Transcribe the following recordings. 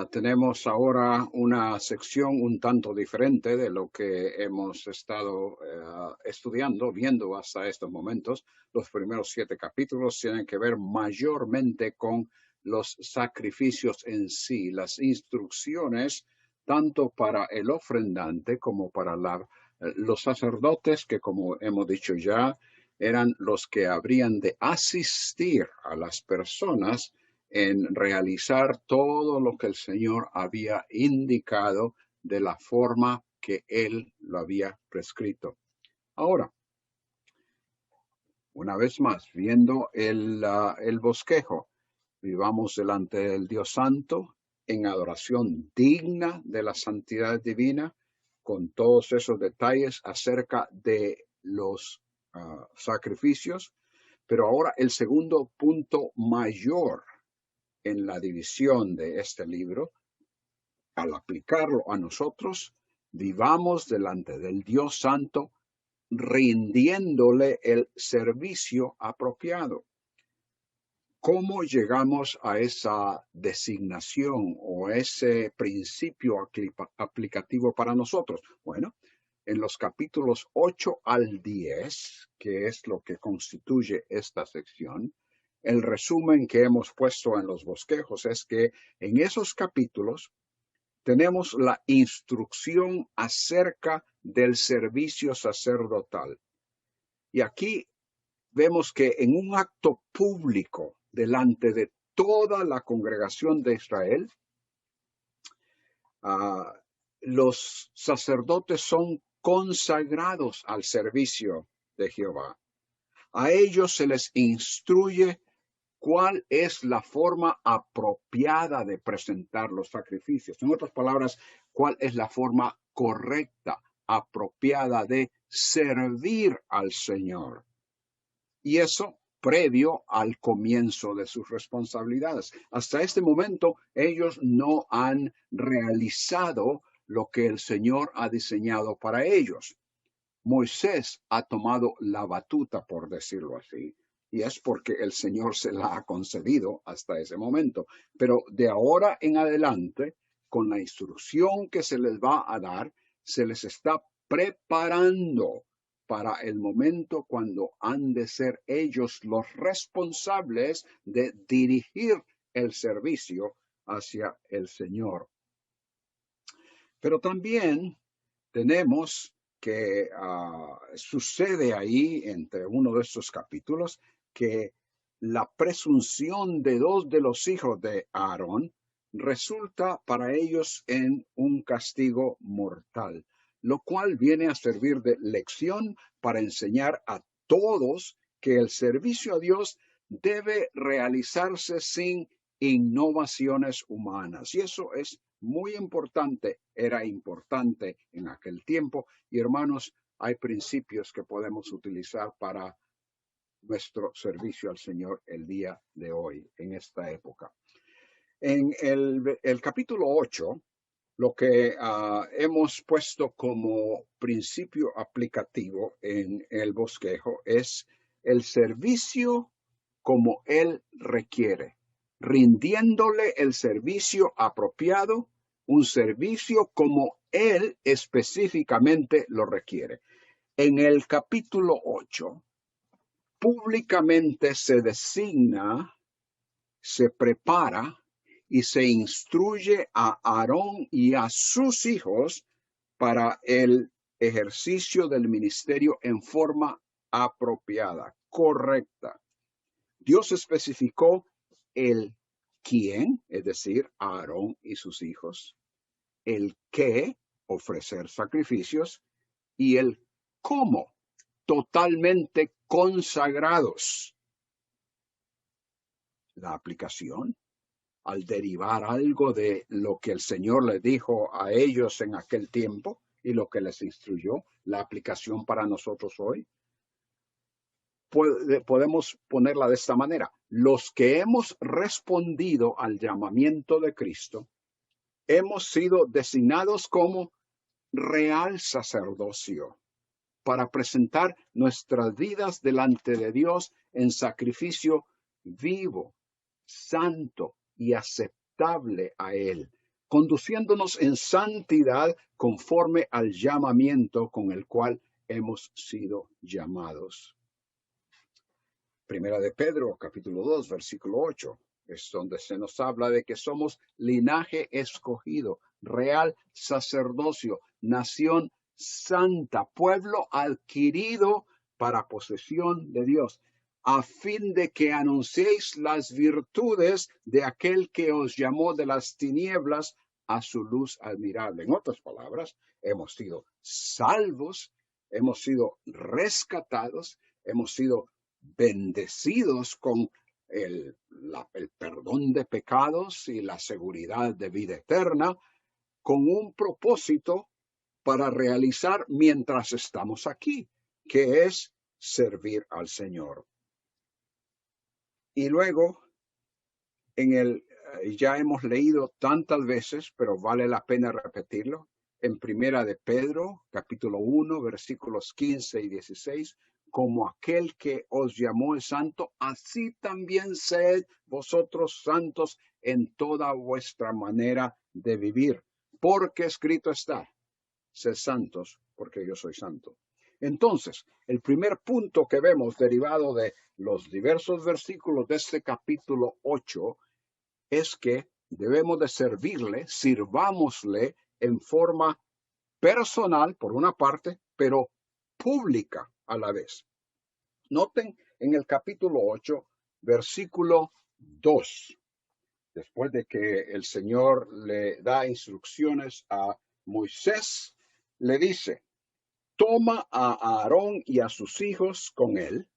Tenemos ahora una sección un tanto diferente de lo que hemos estado estudiando, viendo hasta estos momentos. Los primeros 7 capítulos tienen que ver mayormente con los sacrificios en sí, las instrucciones tanto para el ofrendante como para los sacerdotes, que como hemos dicho ya, eran los que habrían de asistir a las personas en realizar todo lo que el Señor había indicado de la forma que Él lo había prescrito. Ahora, una vez más, viendo el bosquejo, vivamos delante del Dios Santo en adoración digna de la santidad divina, con todos esos detalles acerca de los sacrificios. Pero ahora el segundo punto mayor en la división de este libro, al aplicarlo a nosotros, vivamos delante del Dios Santo, rindiéndole el servicio apropiado. ¿Cómo llegamos a esa designación o ese principio aplicativo para nosotros? Bueno, en los capítulos 8 al 10, que es lo que constituye esta sección, el resumen que hemos puesto en los bosquejos es que en esos capítulos tenemos la instrucción acerca del servicio sacerdotal. Y aquí vemos que en un acto público delante de toda la congregación de Israel, los sacerdotes son consagrados al servicio de Jehová. A ellos se les instruye cuál es la forma apropiada de presentar los sacrificios. En otras palabras, cuál es la forma correcta, apropiada de servir al Señor. Y eso previo al comienzo de sus responsabilidades. Hasta este momento, ellos no han realizado lo que el Señor ha diseñado para ellos. Moisés ha tomado la batuta, por decirlo así, y es porque el Señor se la ha concedido hasta ese momento. Pero de ahora en adelante, con la instrucción que se les va a dar, se les está preparando para el momento cuando han de ser ellos los responsables de dirigir el servicio hacia el Señor. Pero también tenemos que sucede ahí, entre uno de estos capítulos, que la presunción de 2 de los hijos de Aarón resulta para ellos en un castigo mortal, lo cual viene a servir de lección para enseñar a todos que el servicio a Dios debe realizarse sin innovaciones humanas. Y eso es muy importante, era importante en aquel tiempo. Y hermanos, hay principios que podemos utilizar para nuestro servicio al Señor el día de hoy, en esta época. En el capítulo 8, lo que hemos puesto como principio aplicativo en el bosquejo es el servicio como Él requiere, rindiéndole el servicio apropiado, un servicio como Él específicamente lo requiere. En el capítulo 8, públicamente se designa, se prepara y se instruye a Aarón y a sus hijos para el ejercicio del ministerio en forma apropiada, correcta. Dios especificó el quién, es decir, Aarón y sus hijos, el qué, ofrecer sacrificios, y el cómo, totalmente consagrados. La aplicación, al derivar algo de lo que el Señor les dijo a ellos en aquel tiempo y lo que les instruyó, la aplicación para nosotros hoy, podemos ponerla de esta manera. Los que hemos respondido al llamamiento de Cristo, hemos sido designados como real sacerdocio para presentar nuestras vidas delante de Dios en sacrificio vivo, santo y aceptable a Él. conduciéndonos en santidad conforme al llamamiento con el cual hemos sido llamados. Primera de Pedro, capítulo 2, versículo 8, es donde se nos habla de que somos linaje escogido, real sacerdocio, nación santa, pueblo adquirido para posesión de Dios, a fin de que anunciéis las virtudes de aquel que os llamó de las tinieblas a su luz admirable. En otras palabras, hemos sido salvos, hemos sido rescatados, hemos sido bendecidos con el perdón de pecados y la seguridad de vida eterna, con un propósito para realizar mientras estamos aquí, que es servir al Señor. Y luego, ya hemos leído tantas veces, pero vale la pena repetirlo, en Primera de Pedro, capítulo 1, versículos 15 y 16, como aquel que os llamó es santo, así también sed vosotros santos en toda vuestra manera de vivir, porque escrito está, sed santos, porque yo soy santo. Entonces, el primer punto que vemos derivado de los diversos versículos de este capítulo 8 es que debemos de servirle, sirvámosle en forma personal, por una parte, pero pública a la vez. Noten en el capítulo 8, versículo 2, después de que el Señor le da instrucciones a Moisés, le dice, toma a Aarón y a sus hijos con él,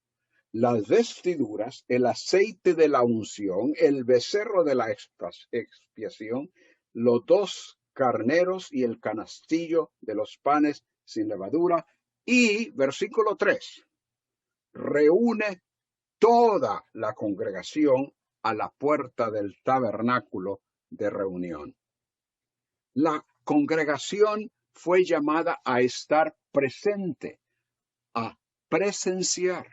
las vestiduras, el aceite de la unción, el becerro de la expiación, los 2 carneros y el canastillo de los panes sin levadura. Y, versículo 3, reúne toda la congregación a la puerta del tabernáculo de reunión. La congregación fue llamada a estar presente, a presenciar,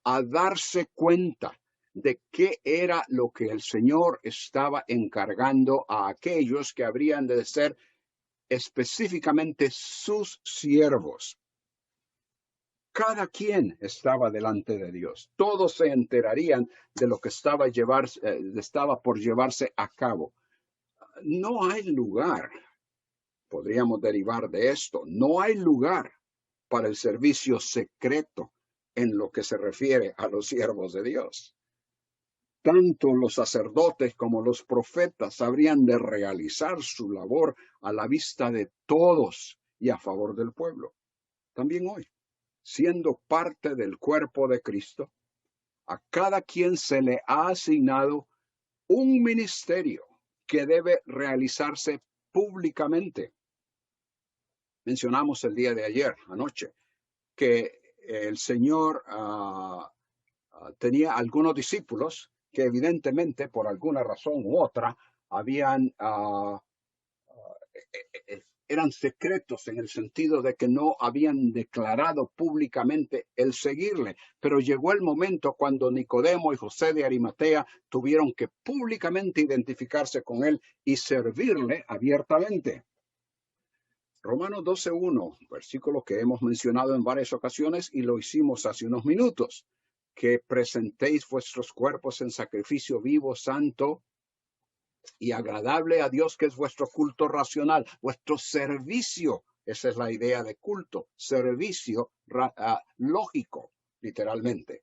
a darse cuenta de qué era lo que el Señor estaba encargando a aquellos que habrían de ser específicamente sus siervos. Cada quien estaba delante de Dios. Todos se enterarían de lo que estaba por llevarse a cabo. No hay lugar, podríamos derivar de esto, no hay lugar para el servicio secreto en lo que se refiere a los siervos de Dios. Tanto los sacerdotes como los profetas habrían de realizar su labor a la vista de todos y a favor del pueblo. También hoy, siendo parte del cuerpo de Cristo, a cada quien se le ha asignado un ministerio que debe realizarse públicamente. Mencionamos el día de ayer, anoche, que el Señor tenía algunos discípulos que evidentemente por alguna razón u otra eran secretos en el sentido de que no habían declarado públicamente el seguirle. Pero llegó el momento cuando Nicodemo y José de Arimatea tuvieron que públicamente identificarse con él y servirle abiertamente. Romanos 12:1, versículo que hemos mencionado en varias ocasiones y lo hicimos hace unos minutos, que presentéis vuestros cuerpos en sacrificio vivo, santo y agradable a Dios, que es vuestro culto racional, vuestro servicio. Esa es la idea de culto, servicio lógico, literalmente.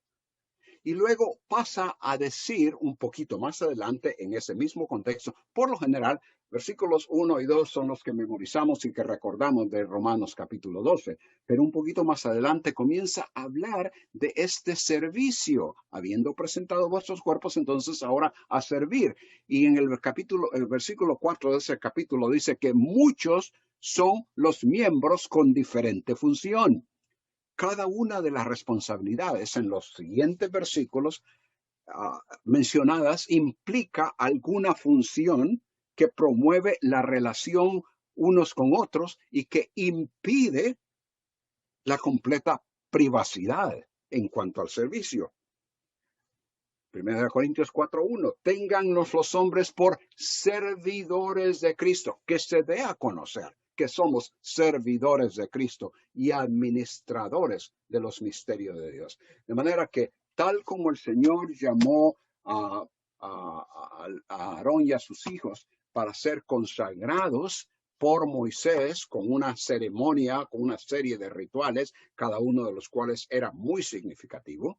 Y luego pasa a decir un poquito más adelante en ese mismo contexto, por lo general, versículos 1 y 2 son los que memorizamos y que recordamos de Romanos capítulo 12, pero un poquito más adelante comienza a hablar de este servicio, habiendo presentado vuestros cuerpos, entonces ahora a servir. Y en el versículo 4 de ese capítulo dice que muchos son los miembros con diferente función. Cada una de las responsabilidades en los siguientes versículos mencionadas implica alguna función que promueve la relación unos con otros y que impide la completa privacidad en cuanto al servicio. 1 Corintios 4:1, téngannos los hombres por servidores de Cristo, que se dé a conocer que somos servidores de Cristo y administradores de los misterios de Dios. De manera que, tal como el Señor llamó a Aarón y a sus hijos para ser consagrados por Moisés con una ceremonia, con una serie de rituales, cada uno de los cuales era muy significativo,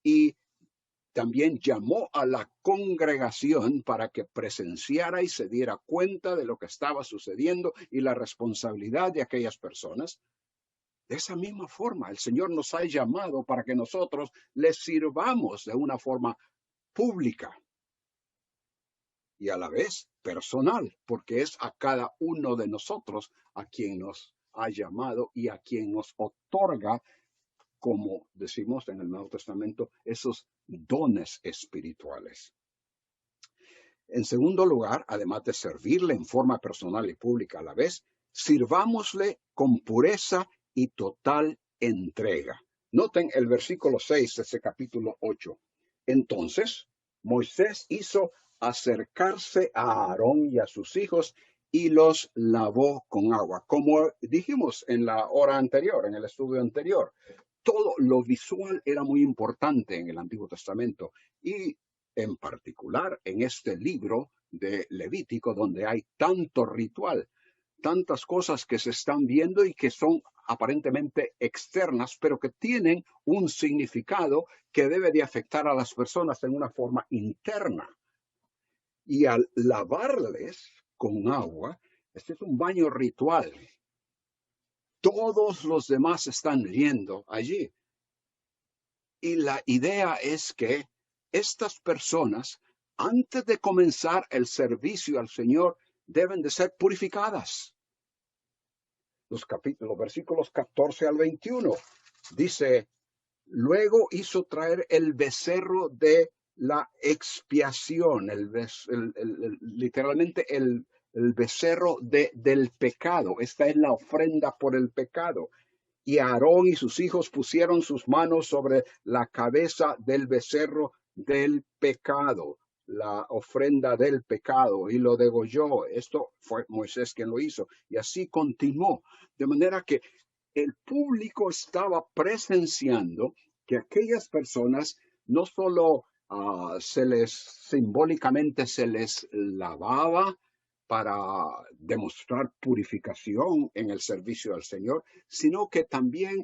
y también llamó a la congregación para que presenciara y se diera cuenta de lo que estaba sucediendo y la responsabilidad de aquellas personas. De esa misma forma, el Señor nos ha llamado para que nosotros les sirvamos de una forma pública y a la vez personal, porque es a cada uno de nosotros a quien nos ha llamado y a quien nos otorga, como decimos en el Nuevo Testamento, esos dones espirituales. En segundo lugar, además de servirle en forma personal y pública a la vez, sirvámosle con pureza y total entrega. Noten el versículo 6 de ese capítulo 8. Entonces, Moisés hizo acercarse a Aarón y a sus hijos y los lavó con agua. Como dijimos en la hora anterior, en el estudio anterior, todo lo visual era muy importante en el Antiguo Testamento y en particular en este libro de Levítico, donde hay tanto ritual, tantas cosas que se están viendo y que son aparentemente externas, pero que tienen un significado que debe de afectar a las personas en una forma interna. Y al lavarles con agua, este es un baño ritual. Todos los demás están viendo allí. Y la idea es que estas personas, antes de comenzar el servicio al Señor, deben de ser purificadas. Los versículos 14 al 21, dice, luego hizo traer el becerro de la expiación, literalmente el becerro del pecado. Esta es la ofrenda por el pecado. Y Aarón y sus hijos pusieron sus manos sobre la cabeza del becerro del pecado, la ofrenda del pecado, y lo degolló. Esto fue Moisés quien lo hizo. Y así continuó. De manera que el público estaba presenciando que aquellas personas no solo simbólicamente se les lavaba para demostrar purificación en el servicio al Señor, sino que también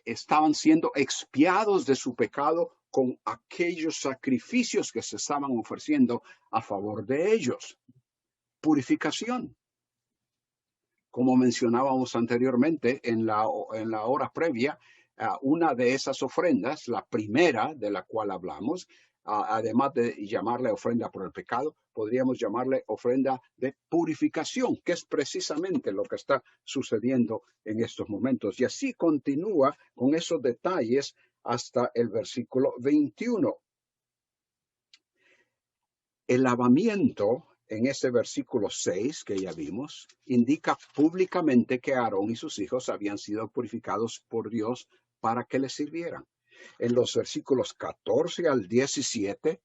estaban siendo expiados de su pecado con aquellos sacrificios que se estaban ofreciendo a favor de ellos. Purificación. Como mencionábamos anteriormente en la hora previa, una de esas ofrendas, la primera de la cual hablamos, además de llamarle ofrenda por el pecado, podríamos llamarle ofrenda de purificación, que es precisamente lo que está sucediendo en estos momentos. Y así continúa con esos detalles hasta el versículo 21. El lavamiento en ese versículo 6 que ya vimos, indica públicamente que Aarón y sus hijos habían sido purificados por Dios para que les sirvieran. En los versículos 14 al 17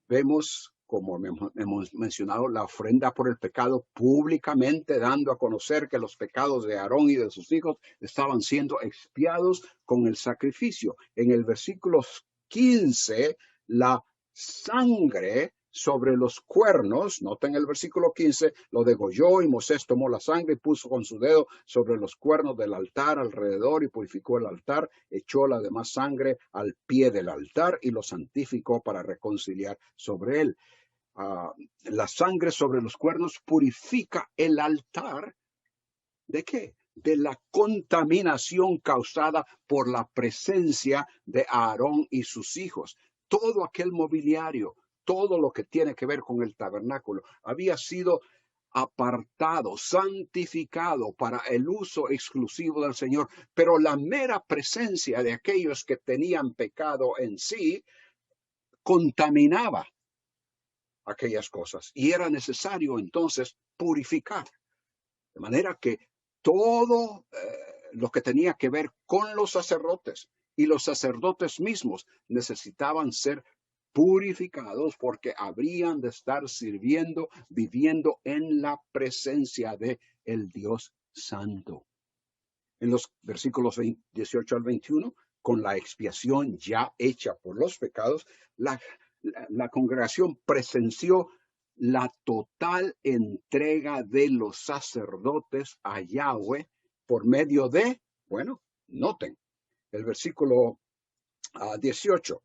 vemos, como hemos mencionado, la ofrenda por el pecado públicamente dando a conocer que los pecados de Aarón y de sus hijos estaban siendo expiados con el sacrificio. En el versículo 15, la sangre sobre los cuernos, noten el versículo 15, lo degolló y Moisés tomó la sangre y puso con su dedo sobre los cuernos del altar alrededor y purificó el altar, echó la demás sangre al pie del altar y lo santificó para reconciliar sobre él. La sangre sobre los cuernos purifica el altar. ¿De qué? De la contaminación causada por la presencia de Aarón y sus hijos. Todo aquel mobiliario, todo lo que tiene que ver con el tabernáculo, había sido apartado, santificado para el uso exclusivo del Señor, pero la mera presencia de aquellos que tenían pecado en sí contaminaba aquellas cosas y era necesario entonces purificar. De manera que todo lo que tenía que ver con los sacerdotes y los sacerdotes mismos necesitaban ser purificados porque habrían de estar sirviendo, viviendo en la presencia de el Dios Santo. En los versículos 18 al 21, con la expiación ya hecha por los pecados, la congregación presenció la total entrega de los sacerdotes a Yahweh por medio de, bueno, noten, el versículo 18.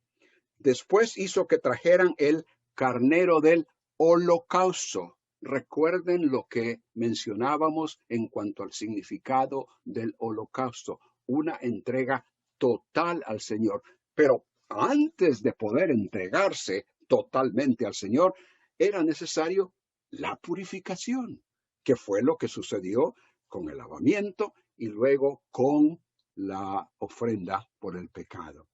Después hizo que trajeran el carnero del holocausto. Recuerden lo que mencionábamos en cuanto al significado del holocausto, una entrega total al Señor. Pero antes de poder entregarse totalmente al Señor, era necesario la purificación, que fue lo que sucedió con el lavamiento y luego con la ofrenda por el pecado.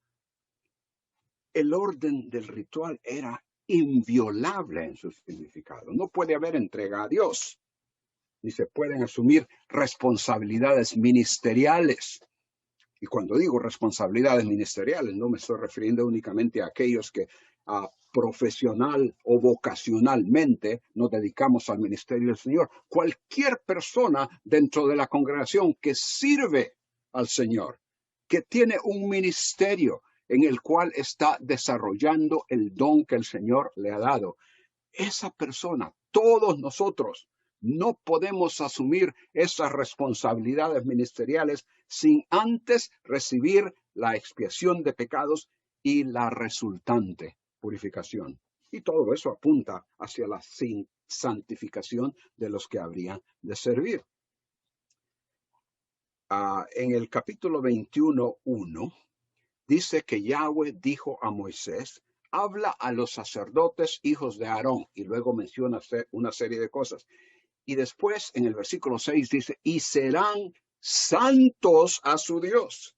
El orden del ritual era inviolable en su significado. No puede haber entrega a Dios, ni se pueden asumir responsabilidades ministeriales. Y cuando digo responsabilidades ministeriales, no me estoy refiriendo únicamente a aquellos que profesional o vocacionalmente nos dedicamos al ministerio del Señor. Cualquier persona dentro de la congregación que sirve al Señor, que tiene un ministerio en el cual está desarrollando el don que el Señor le ha dado. Esa persona, todos nosotros, no podemos asumir esas responsabilidades ministeriales sin antes recibir la expiación de pecados y la resultante purificación. Y todo eso apunta hacia la santificación de los que habrían de servir. En el capítulo 21:1, dice que Yahweh dijo a Moisés, habla a los sacerdotes hijos de Aarón, y luego menciona una serie de cosas. Y después en el versículo 6 dice, y serán santos a su Dios,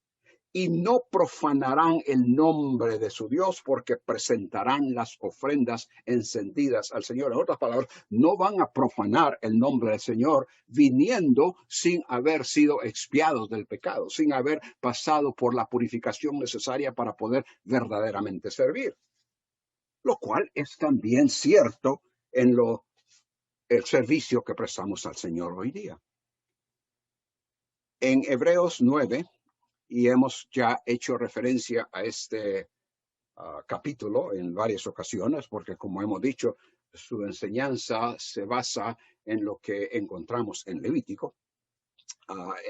y no profanarán el nombre de su Dios, porque presentarán las ofrendas encendidas al Señor. En otras palabras, no van a profanar el nombre del Señor viniendo sin haber sido expiados del pecado, sin haber pasado por la purificación necesaria para poder verdaderamente servir. Lo cual es también cierto en el servicio que prestamos al Señor hoy día. En Hebreos 9, y hemos ya hecho referencia a este capítulo en varias ocasiones, porque como hemos dicho, su enseñanza se basa en lo que encontramos en Levítico.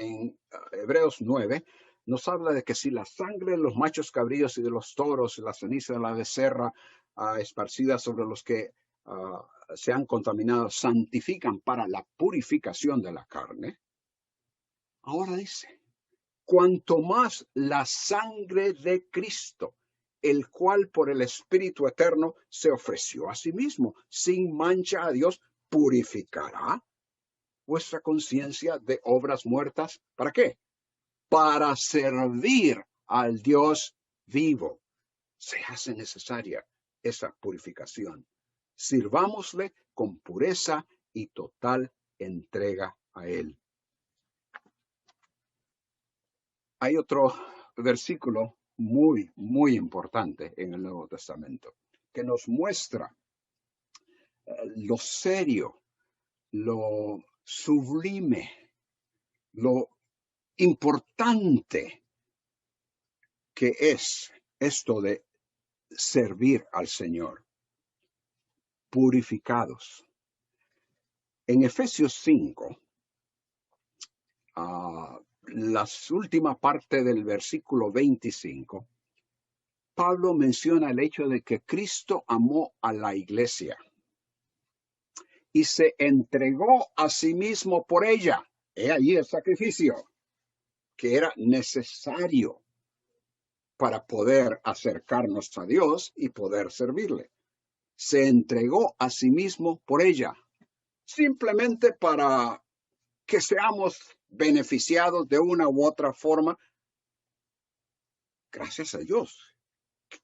En Hebreos 9 nos habla de que si la sangre de los machos cabríos y de los toros, la ceniza de la becerra esparcida sobre los que se han contaminado, santifican para la purificación de la carne. Ahora dice, cuanto más la sangre de Cristo, el cual por el Espíritu Eterno se ofreció a sí mismo, sin mancha a Dios, purificará vuestra conciencia de obras muertas. ¿Para qué? Para servir al Dios vivo. Se hace necesaria esa purificación. Sirvámosle con pureza y total entrega a Él. Hay otro versículo muy, muy importante en el Nuevo Testamento que nos muestra lo serio, lo sublime, lo importante que es esto de servir al Señor. Purificados. En Efesios 5, la última parte del versículo 25, Pablo menciona el hecho de que Cristo amó a la iglesia y se entregó a sí mismo por ella. He allí el sacrificio que era necesario para poder acercarnos a Dios y poder servirle. Se entregó a sí mismo por ella, simplemente para que seamos beneficiados de una u otra forma. Gracias a Dios,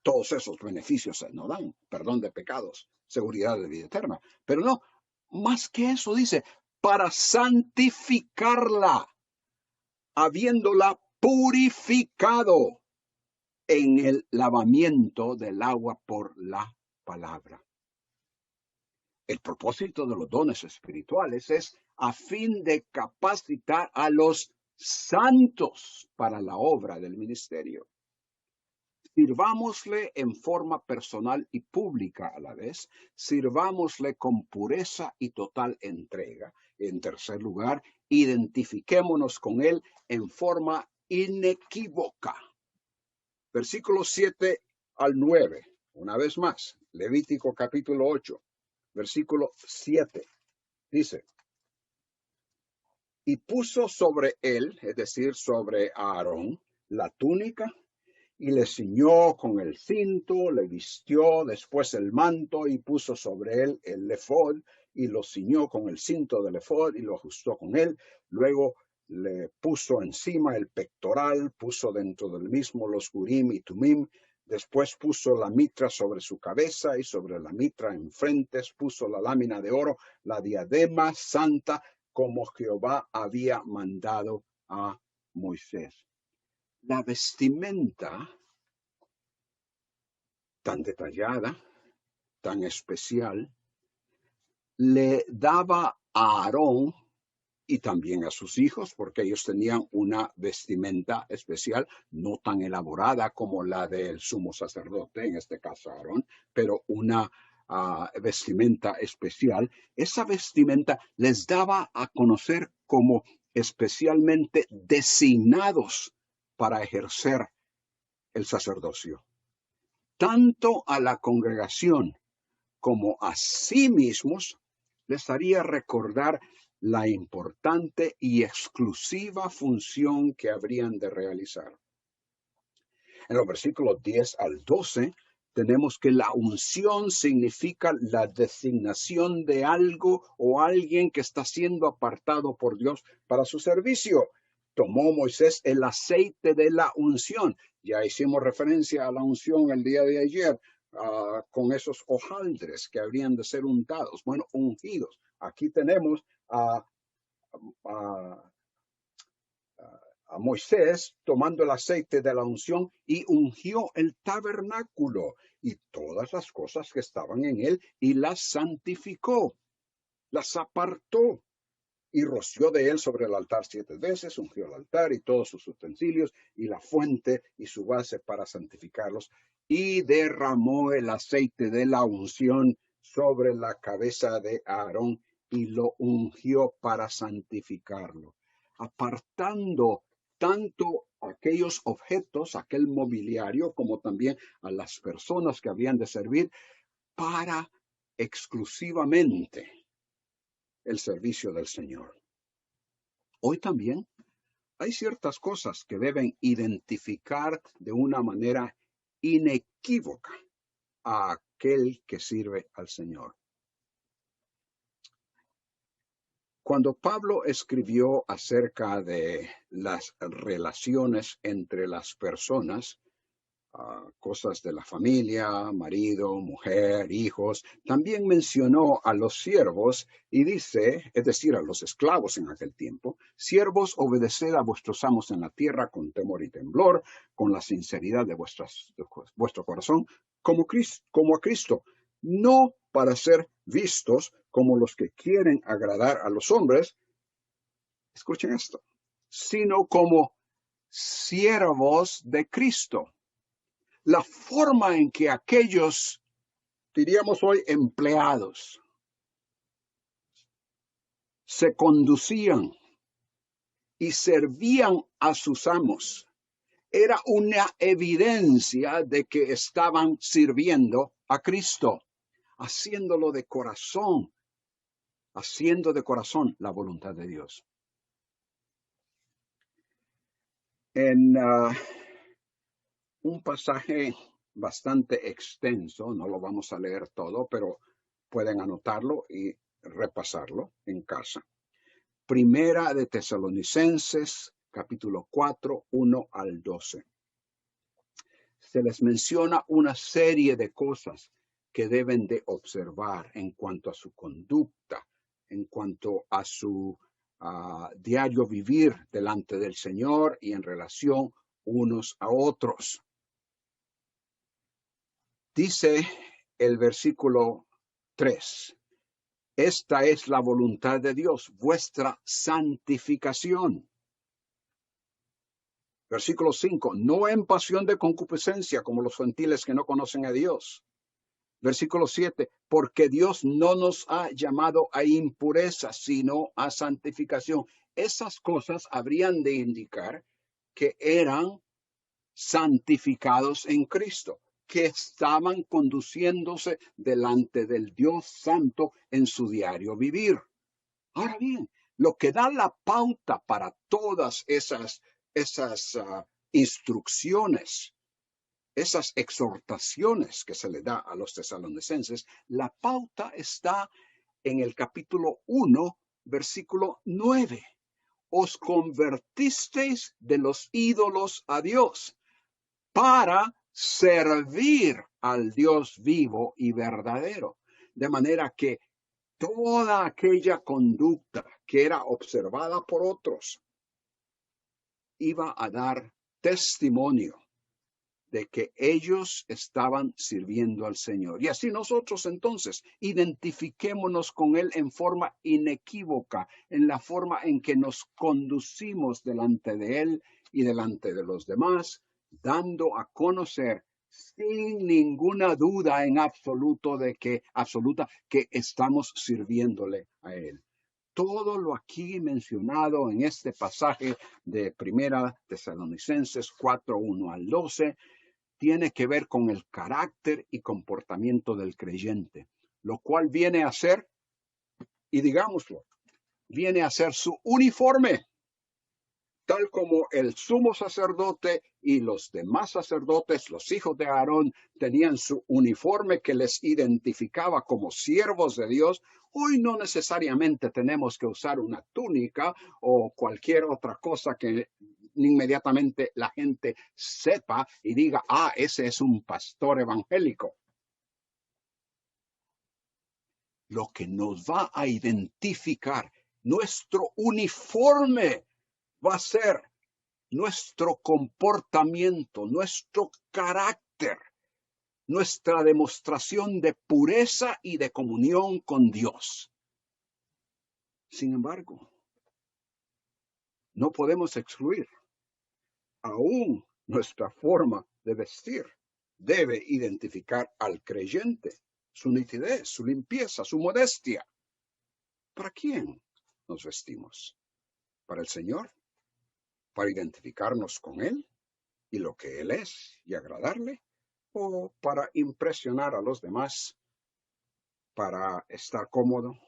todos esos beneficios se nos dan, perdón de pecados, seguridad de vida eterna. Pero no, más que eso dice, para santificarla, habiéndola purificado en el lavamiento del agua por la palabra. El propósito de los dones espirituales es a fin de capacitar a los santos para la obra del ministerio. Sirvámosle en forma personal y pública a la vez. Sirvámosle con pureza y total entrega. En tercer lugar, identifiquémonos con él en forma inequívoca. Versículos 7 al 9. Una vez más, Levítico capítulo 8, versículo 7. Dice, y puso sobre él, es decir, sobre Aarón, la túnica, y le ciñó con el cinto, le vistió después el manto y puso sobre él el efod y lo ciñó con el cinto del efod y lo ajustó con él. Luego le puso encima el pectoral, puso dentro del mismo los urim y tumim. Después puso la mitra sobre su cabeza y sobre la mitra enfrente puso la lámina de oro, la diadema santa, como Jehová había mandado a Moisés. La vestimenta tan detallada, tan especial, le daba a Aarón y también a sus hijos, porque ellos tenían una vestimenta especial, no tan elaborada como la del sumo sacerdote, en este caso Aarón, pero una vestimenta especial. Esa vestimenta les daba a conocer como especialmente designados para ejercer el sacerdocio. Tanto a la congregación como a sí mismos les haría recordar la importante y exclusiva función que habrían de realizar. En los versículos 10 al 12 tenemos que la unción significa la designación de algo o alguien que está siendo apartado por Dios para su servicio. Tomó Moisés el aceite de la unción. Ya hicimos referencia a la unción el día de ayer con esos hojaldres que habrían de ser untados, bueno, ungidos. Aquí tenemos a Moisés tomando el aceite de la unción y ungió el tabernáculo y todas las cosas que estaban en él y las santificó, las apartó y roció de él sobre el altar 7 veces, ungió el altar y todos sus utensilios y la fuente y su base para santificarlos y derramó el aceite de la unción sobre la cabeza de Aarón y lo ungió para santificarlo, apartando tanto aquellos objetos, aquel mobiliario, como también a las personas que habían de servir para exclusivamente el servicio del Señor. Hoy también hay ciertas cosas que deben identificar de una manera inequívoca a aquel que sirve al Señor. Cuando Pablo escribió acerca de las relaciones entre las personas, cosas de la familia, marido, mujer, hijos, también mencionó a los siervos y dice, es decir, a los esclavos en aquel tiempo, siervos, obedeced a vuestros amos en la tierra con temor y temblor, con la sinceridad de vuestro corazón, como a Cristo, no para ser vistos como los que quieren agradar a los hombres, escuchen esto, sino como siervos de Cristo. La forma en que aquellos, diríamos hoy, empleados, se conducían y servían a sus amos, era una evidencia de que estaban sirviendo a Cristo, haciéndolo de corazón, haciendo de corazón la voluntad de Dios. En un pasaje bastante extenso, no lo vamos a leer todo, pero pueden anotarlo y repasarlo en casa. Primera de Tesalonicenses, capítulo 4, 1 al 12. Se les menciona una serie de cosas que deben de observar en cuanto a su conducta, en cuanto a su diario vivir delante del Señor y en relación unos a otros. Dice el versículo 3. Esta es la voluntad de Dios, vuestra santificación. Versículo 5. No en pasión de concupiscencia como los gentiles que no conocen a Dios. Versículo 7. Porque Dios no nos ha llamado a impureza, sino a santificación. Esas cosas habrían de indicar que eran santificados en Cristo, que estaban conduciéndose delante del Dios Santo en su diario vivir. Ahora bien, lo que da la pauta para todas esas instrucciones, esas exhortaciones que se le da a los tesalonicenses, la pauta está en el capítulo 1, versículo 9. Os convertisteis de los ídolos a Dios para servir al Dios vivo y verdadero. De manera que toda aquella conducta que era observada por otros iba a dar testimonio de que ellos estaban sirviendo al Señor. Y así nosotros entonces identifiquémonos con Él en forma inequívoca, en la forma en que nos conducimos delante de Él y delante de los demás, dando a conocer sin ninguna duda en absoluta que estamos sirviéndole a Él. Todo lo aquí mencionado en este pasaje de Primera Tesalonicenses 4, 1 al 12, tiene que ver con el carácter y comportamiento del creyente, lo cual viene a ser, y digámoslo, viene a ser su uniforme, tal como el sumo sacerdote y los demás sacerdotes, los hijos de Aarón, tenían su uniforme que les identificaba como siervos de Dios. Hoy no necesariamente tenemos que usar una túnica o cualquier otra cosa que inmediatamente la gente sepa y diga, ese es un pastor evangélico. Lo que nos va a identificar, nuestro uniforme, va a ser nuestro comportamiento, nuestro carácter, nuestra demostración de pureza y de comunión con Dios. Sin embargo, no podemos excluir, aún nuestra forma de vestir debe identificar al creyente, su nitidez, su limpieza, su modestia. ¿Para quién nos vestimos? ¿Para el Señor? ¿Para identificarnos con Él y lo que Él es y agradarle? ¿O para impresionar a los demás, para estar cómodo,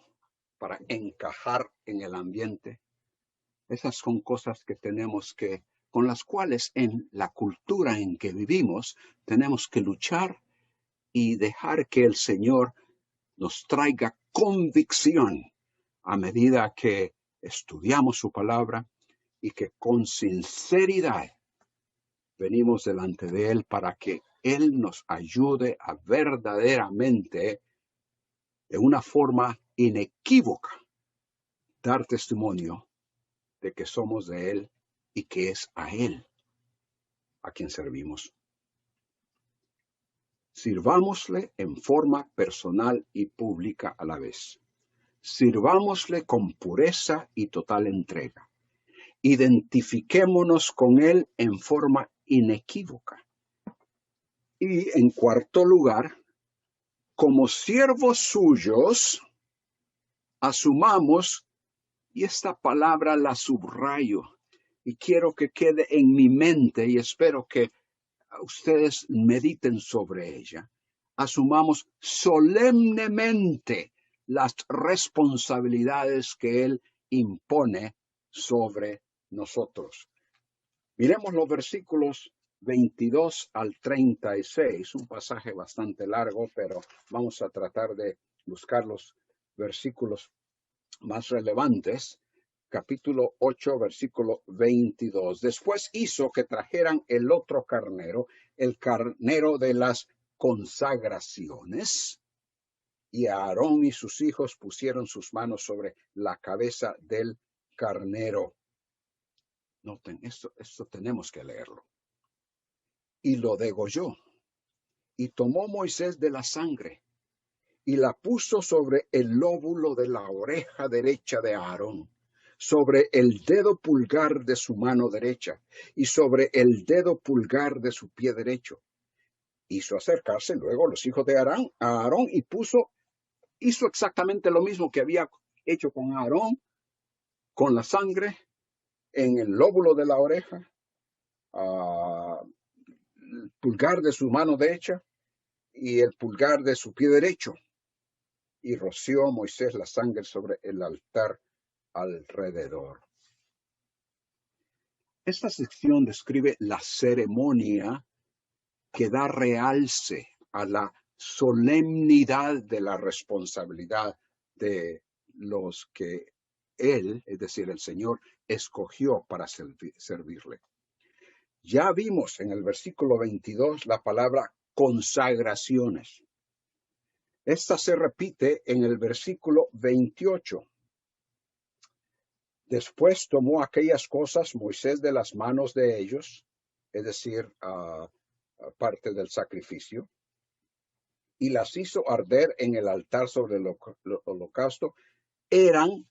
para encajar en el ambiente? Esas son cosas que con las cuales en la cultura en que vivimos tenemos que luchar y dejar que el Señor nos traiga convicción a medida que estudiamos su palabra y que con sinceridad venimos delante de Él para que Él nos ayude a verdaderamente, de una forma inequívoca, dar testimonio de que somos de Él y que es a Él a quien servimos. Sirvámosle en forma personal y pública a la vez. Sirvámosle con pureza y total entrega. Identifiquémonos con Él en forma inequívoca. Y en cuarto lugar, como siervos suyos, asumamos, y esta palabra la subrayo, y quiero que quede en mi mente, y espero que ustedes mediten sobre ella. Asumamos solemnemente las responsabilidades que Él impone sobre nosotros. Miremos los versículos 22 al 36, un pasaje bastante largo, pero vamos a tratar de buscar los versículos más relevantes. Capítulo 8, versículo 22. Después hizo que trajeran el otro carnero, el carnero de las consagraciones, y Aarón y sus hijos pusieron sus manos sobre la cabeza del carnero. Noten, esto tenemos que leerlo. Y lo degolló, Y tomó Moisés de la sangre y la puso sobre el lóbulo de la oreja derecha de Aarón, sobre el dedo pulgar de su mano derecha y sobre el dedo pulgar de su pie derecho. Hizo acercarse luego los hijos de Aarón y hizo exactamente lo mismo que había hecho con Aarón, con la sangre en el lóbulo de la oreja, el pulgar de su mano derecha y el pulgar de su pie derecho. Y roció Moisés la sangre sobre el altar alrededor. Esta sección describe la ceremonia que da realce a la solemnidad de la responsabilidad de los que él, es decir, el Señor, escogió para servirle. Ya vimos en el versículo 22 la palabra consagraciones. Esta se repite en el versículo 28. Después tomó aquellas cosas Moisés de las manos de ellos, es decir, parte del sacrificio, y las hizo arder en el altar sobre el holocausto. Eran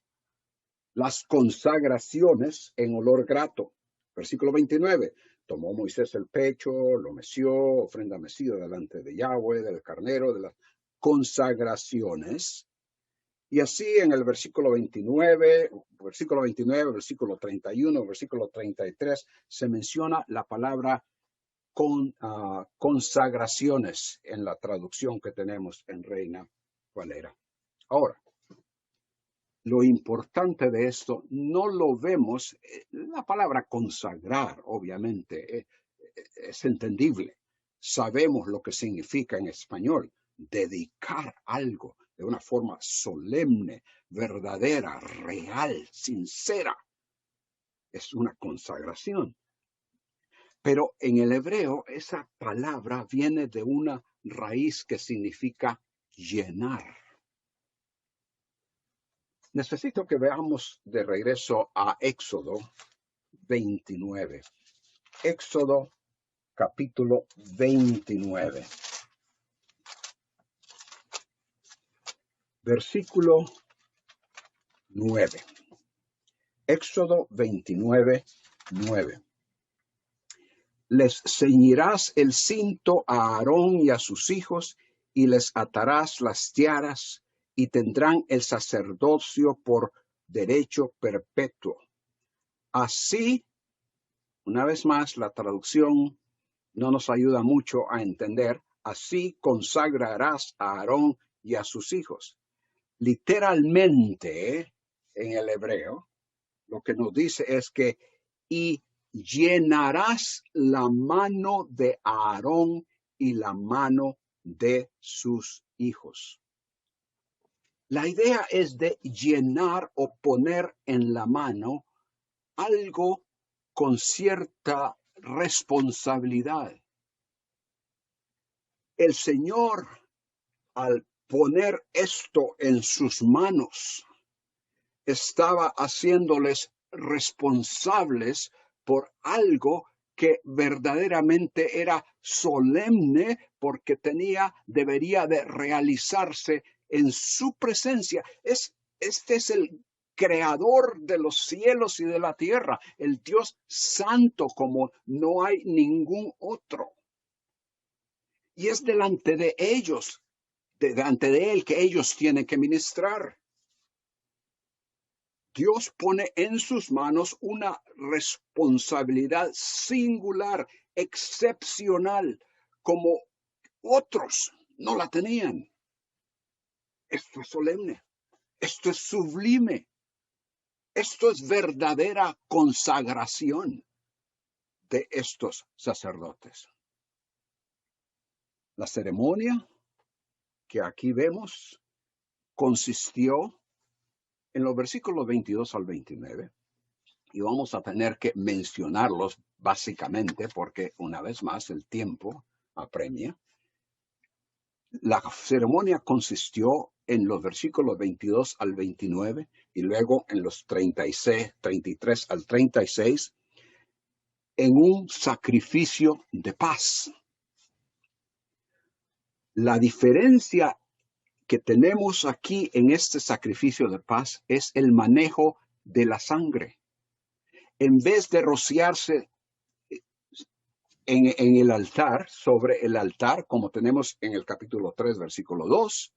las consagraciones en olor grato. Versículo 29. Tomó Moisés el pecho, lo meció, ofrenda mecida delante de Yahweh, del carnero, de las consagraciones. Y así en el versículo 29, versículo 31, versículo 33, se menciona la palabra consagraciones en la traducción que tenemos en Reina Valera. Ahora, lo importante de esto no lo vemos, la palabra consagrar, obviamente, es entendible. Sabemos lo que significa en español, dedicar algo de una forma solemne, verdadera, real, sincera. Es una consagración. Pero en el hebreo esa palabra viene de una raíz que significa llenar. Necesito que veamos de regreso a Éxodo 29. Éxodo capítulo 29. Versículo 9. Éxodo 29, 9. Les ceñirás el cinto a Aarón y a sus hijos, y les atarás las tiaras, y tendrán el sacerdocio por derecho perpetuo. Así, una vez más, la traducción no nos ayuda mucho a entender. Así consagrarás a Aarón y a sus hijos. Literalmente, en el hebreo, lo que nos dice es que y llenarás la mano de Aarón y la mano de sus hijos. La idea es de llenar o poner en la mano algo con cierta responsabilidad. El Señor, al poner esto en sus manos, estaba haciéndoles responsables por algo que verdaderamente era solemne porque debería de realizarse en su presencia. Este es el creador de los cielos y de la tierra, el Dios santo como no hay ningún otro. Y es delante de ellos, delante de él, que ellos tienen que ministrar. Dios pone en sus manos una responsabilidad singular, excepcional, como otros no la tenían. Esto es solemne, esto es sublime, esto es verdadera consagración de estos sacerdotes. La ceremonia que aquí vemos consistió en los versículos 22 al 29, y vamos a tener que mencionarlos básicamente porque una vez más el tiempo apremia. La ceremonia consistió en los versículos 22 al 29 y luego en los 33 al 36 en un sacrificio de paz. La diferencia que tenemos aquí en este sacrificio de paz es el manejo de la sangre. En vez de rociarse en el altar, sobre el altar, como tenemos en el capítulo 3, versículo 2,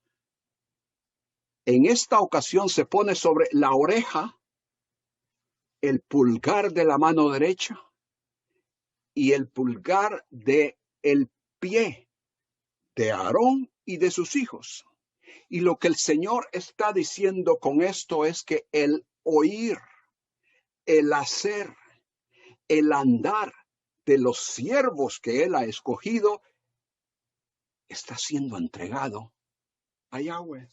en esta ocasión se pone sobre la oreja, el pulgar de la mano derecha y el pulgar del pie de Aarón y de sus hijos. Y lo que el Señor está diciendo con esto es que el oír, el hacer, el andar de los siervos que Él ha escogido está siendo entregado a Yahweh.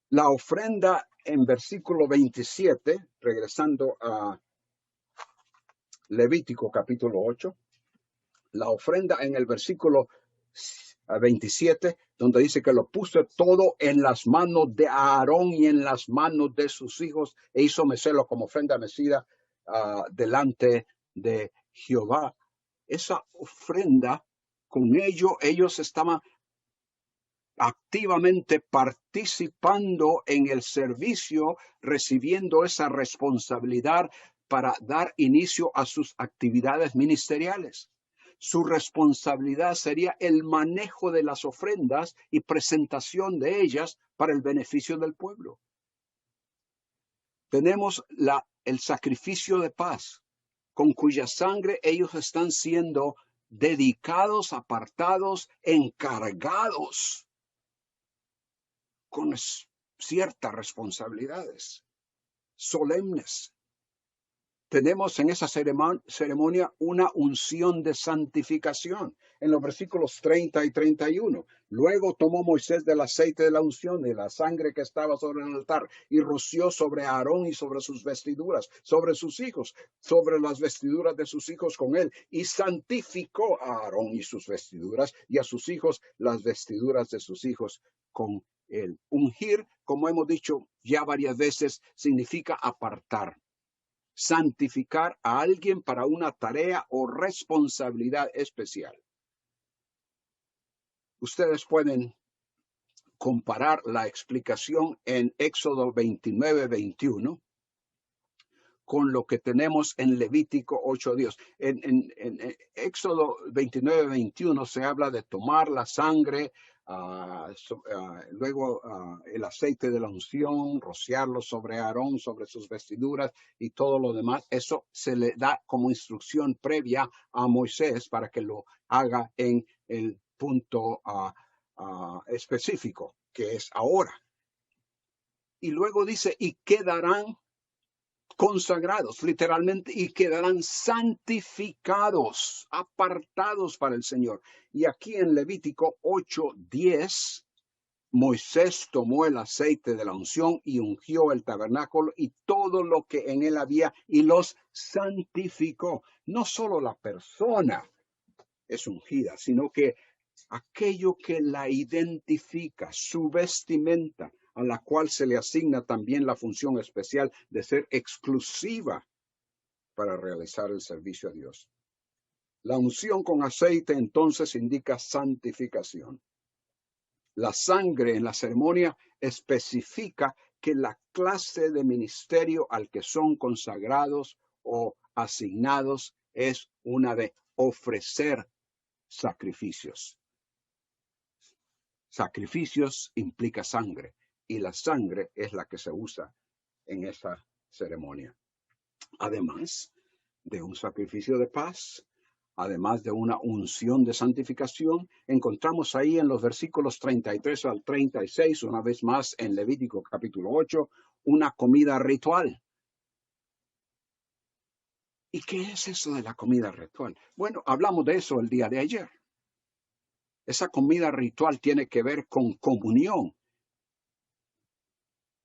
La ofrenda en versículo 27, regresando a Levítico capítulo 8, la ofrenda en el versículo 27, donde dice que lo puso todo en las manos de Aarón y en las manos de sus hijos, e hizo mecerlo como ofrenda mecida delante de Jehová. Esa ofrenda, con ellos estaban activamente participando en el servicio, recibiendo esa responsabilidad para dar inicio a sus actividades ministeriales. Su responsabilidad sería el manejo de las ofrendas y presentación de ellas para el beneficio del pueblo. Tenemos el sacrificio de paz, con cuya sangre ellos están siendo dedicados, apartados, encargados con ciertas responsabilidades solemnes. Tenemos en esa ceremonia una unción de santificación. En los versículos 30 y 31. Luego tomó Moisés del aceite de la unción, de la sangre que estaba sobre el altar, y roció sobre Aarón y sobre sus vestiduras, sobre sus hijos, sobre las vestiduras de sus hijos con él, y santificó a Aarón y sus vestiduras, y a sus hijos las vestiduras de sus hijos con él. Ungir, como hemos dicho ya varias veces, significa apartar. Santificar a alguien para una tarea o responsabilidad especial. Ustedes pueden comparar la explicación en Éxodo 29-21 con lo que tenemos en Levítico 8:10. En Éxodo 29-21 se habla de tomar la sangre, luego el aceite de la unción, rociarlo sobre Aarón, sobre sus vestiduras y todo lo demás. Eso se le da como instrucción previa a Moisés para que lo haga en el punto específico, que es ahora. Y luego dice, y quedarán consagrados, literalmente, y quedarán santificados, apartados para el Señor. Y aquí en Levítico 8:10, Moisés tomó el aceite de la unción y ungió el tabernáculo y todo lo que en él había y los santificó. No solo la persona es ungida, sino que aquello que la identifica, su vestimenta, a la cual se le asigna también la función especial de ser exclusiva para realizar el servicio a Dios. La unción con aceite entonces indica santificación. La sangre en la ceremonia especifica que la clase de ministerio al que son consagrados o asignados es una de ofrecer sacrificios. Sacrificios implica sangre y la sangre es la que se usa en esa ceremonia. Además de un sacrificio de paz, además de una unción de santificación, encontramos ahí en los versículos 33 al 36, una vez más en Levítico capítulo 8, una comida ritual. ¿Y qué es eso de la comida ritual? Bueno, hablamos de eso el día de ayer. Esa comida ritual tiene que ver con comunión.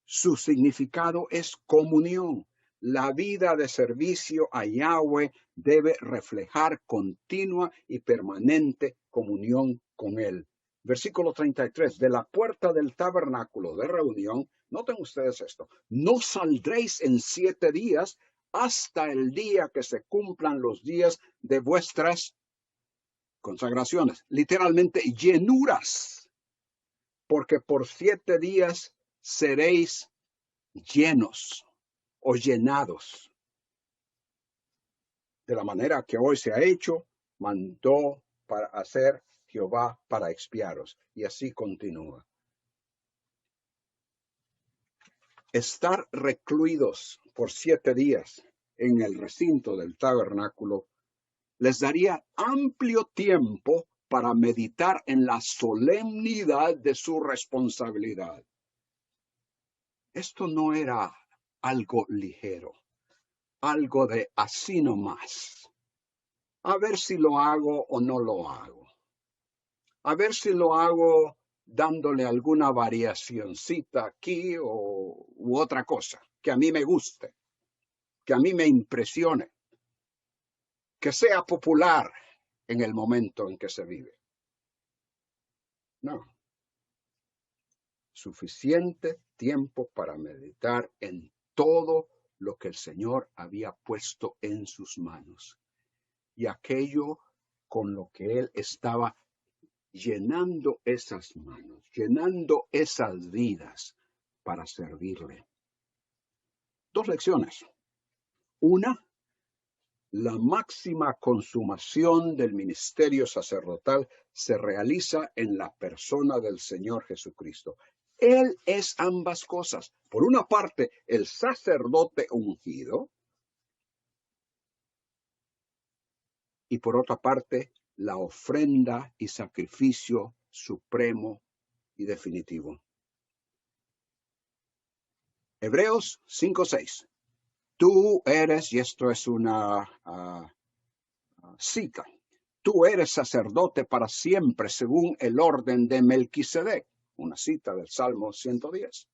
Su significado es comunión. La vida de servicio a Yahweh debe reflejar continua y permanente comunión con Él. Versículo 33, de la puerta del tabernáculo de reunión, noten ustedes esto, no saldréis en 7 días hasta el día que se cumplan los días de vuestras consagraciones, literalmente llenuras, porque por 7 días seréis llenos o llenados. De la manera que hoy se ha hecho, mandó para hacer Jehová para expiaros. Y así continúa. Estar recluidos por 7 días en el recinto del tabernáculo les daría amplio tiempo para meditar en la solemnidad de su responsabilidad. Esto no era algo ligero, algo de así nomás. A ver si lo hago o no lo hago. A ver si lo hago dándole alguna variacioncita aquí u otra cosa, que a mí me guste, que a mí me impresione, que sea popular en el momento en que se vive. No. Suficiente tiempo para meditar en todo lo que el Señor había puesto en sus manos y aquello con lo que Él estaba llenando esas manos, llenando esas vidas para servirle. 2 lecciones. Una, la máxima consumación del ministerio sacerdotal se realiza en la persona del Señor Jesucristo. Él es ambas cosas. Por una parte, el sacerdote ungido, y por otra parte, la ofrenda y sacrificio supremo y definitivo. Hebreos 5:6. Tú eres, y esto es una cita, tú eres sacerdote para siempre según el orden de Melquisedec. Una cita del Salmo 110.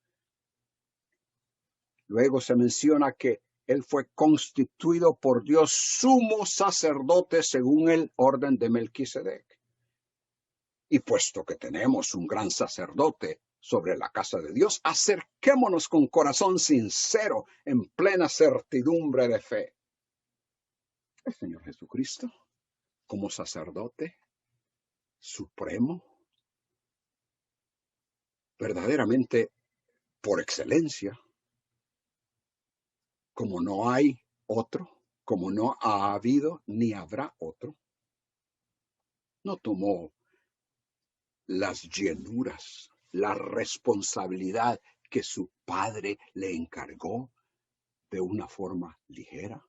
Luego se menciona que él fue constituido por Dios sumo sacerdote según el orden de Melquisedec. Y puesto que tenemos un gran sacerdote sobre la casa de Dios, acerquémonos con corazón sincero, en plena certidumbre de fe. El Señor Jesucristo, como sacerdote supremo, verdaderamente por excelencia, como no hay otro, como no ha habido ni habrá otro, no tomó las llenuras, la responsabilidad que su padre le encargó de una forma ligera,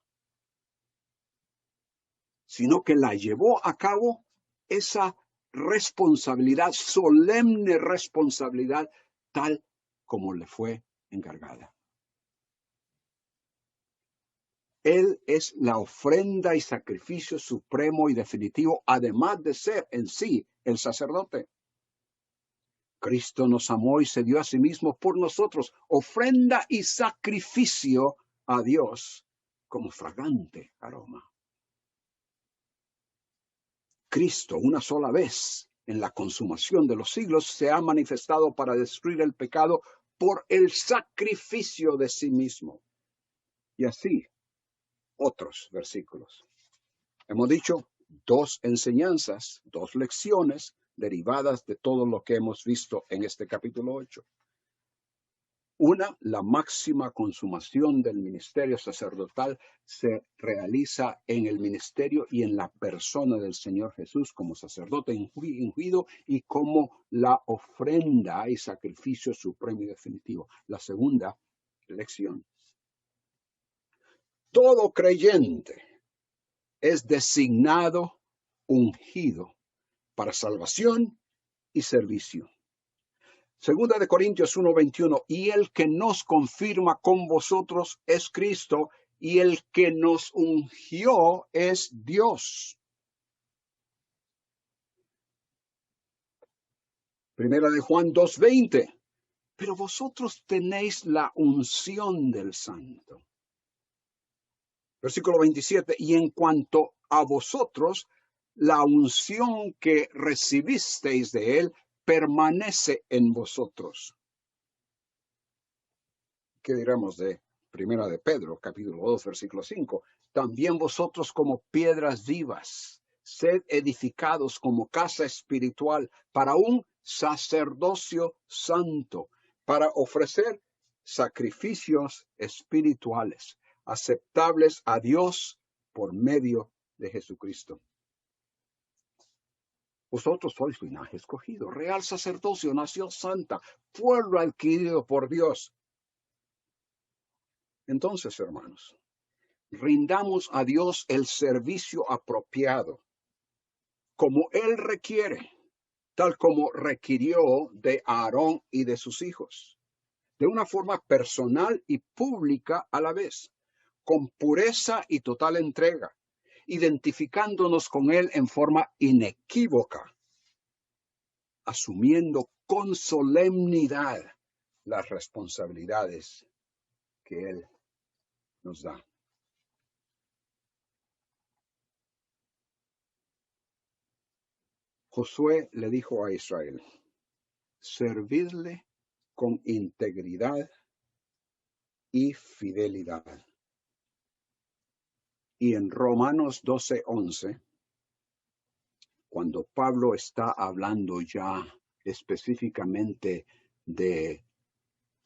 sino que la llevó a cabo esa responsabilidad, solemne responsabilidad, tal como le fue encargada. Él es la ofrenda y sacrificio supremo y definitivo, además de ser en sí el sacerdote. Cristo nos amó y se dio a sí mismo por nosotros, ofrenda y sacrificio a Dios como fragante aroma. Cristo, una sola vez en la consumación de los siglos, se ha manifestado para destruir el pecado por el sacrificio de sí mismo. Y así, otros versículos. Hemos dicho 2 enseñanzas, 2 lecciones derivadas de todo lo que hemos visto en este capítulo 8. Una, la máxima consumación del ministerio sacerdotal se realiza en el ministerio y en la persona del Señor Jesús como sacerdote ungido y como la ofrenda y sacrificio supremo y definitivo. La segunda lección. Todo creyente es designado ungido para salvación y servicio. Segunda de Corintios 1:21, y el que nos confirma con vosotros es Cristo, y el que nos ungió es Dios. Primera de Juan 2:20, pero vosotros tenéis la unción del Santo. Versículo 27, y en cuanto a vosotros, la unción que recibisteis de él permanece en vosotros. ¿Qué diremos de Primera de Pedro, capítulo 2, versículo 5? También vosotros como piedras vivas sed edificados como casa espiritual para un sacerdocio santo, para ofrecer sacrificios espirituales aceptables a Dios por medio de Jesucristo. Vosotros sois linaje escogido, real sacerdocio, nación santa, pueblo adquirido por Dios. Entonces, hermanos, rindamos a Dios el servicio apropiado, como Él requiere, tal como requirió de Aarón y de sus hijos, de una forma personal y pública a la vez, con pureza y total entrega, identificándonos con Él en forma inequívoca, asumiendo con solemnidad las responsabilidades que Él nos da. Josué le dijo a Israel, servidle con integridad y fidelidad. Y en Romanos 12:11, cuando Pablo está hablando ya específicamente de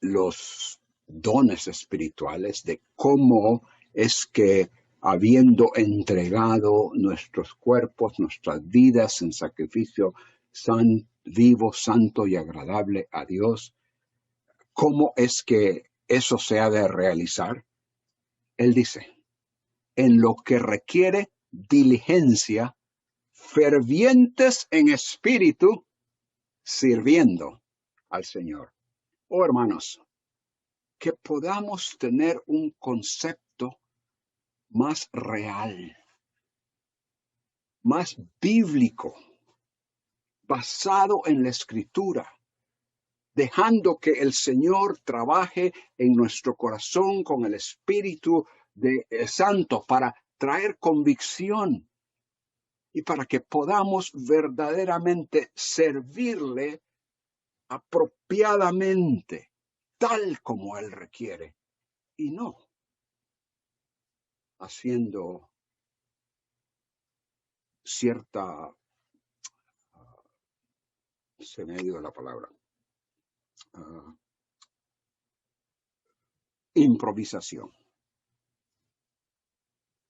los dones espirituales, de cómo es que habiendo entregado nuestros cuerpos, nuestras vidas en sacrificio vivo, santo y agradable a Dios, ¿cómo es que eso se ha de realizar? Él dice, en lo que requiere diligencia, fervientes en espíritu, sirviendo al Señor. Oh, hermanos, que podamos tener un concepto más real, más bíblico, basado en la Escritura, dejando que el Señor trabaje en nuestro corazón con el Espíritu Santo para traer convicción y para que podamos verdaderamente servirle apropiadamente, tal como Él requiere, y no haciendo cierta, se me ha ido la palabra, improvisación,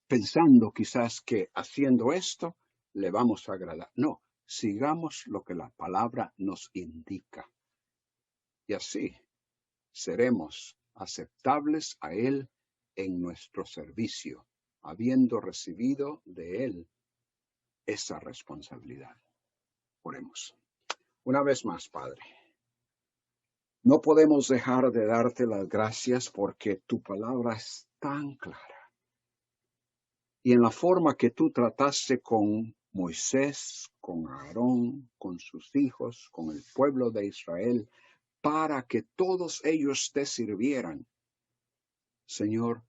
pensando quizás que haciendo esto le vamos a agradar. No, sigamos lo que la palabra nos indica. Y así seremos aceptables a Él en nuestro servicio, habiendo recibido de Él esa responsabilidad. Oremos. Una vez más, Padre, no podemos dejar de darte las gracias porque tu palabra es tan clara. Y en la forma que tú trataste con Moisés, con Aarón, con sus hijos, con el pueblo de Israel, para que todos ellos te sirvieran. Señor,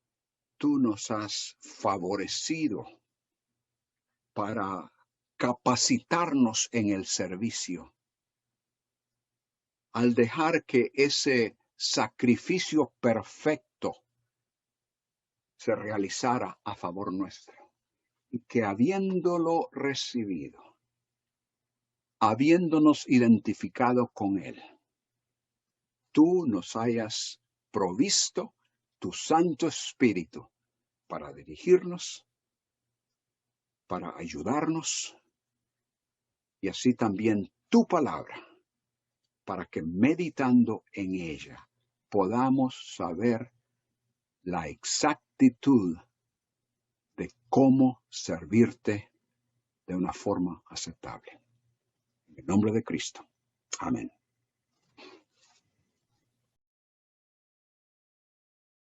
tú nos has favorecido para capacitarnos en el servicio. Al dejar que ese sacrificio perfecto se realizara a favor nuestro. Y que habiéndolo recibido, habiéndonos identificado con Él, tú nos hayas provisto tu Santo Espíritu para dirigirnos, para ayudarnos, y así también tu palabra, para que meditando en ella podamos saber la exactitud de cómo servirte de una forma aceptable. En el nombre de Cristo. Amén.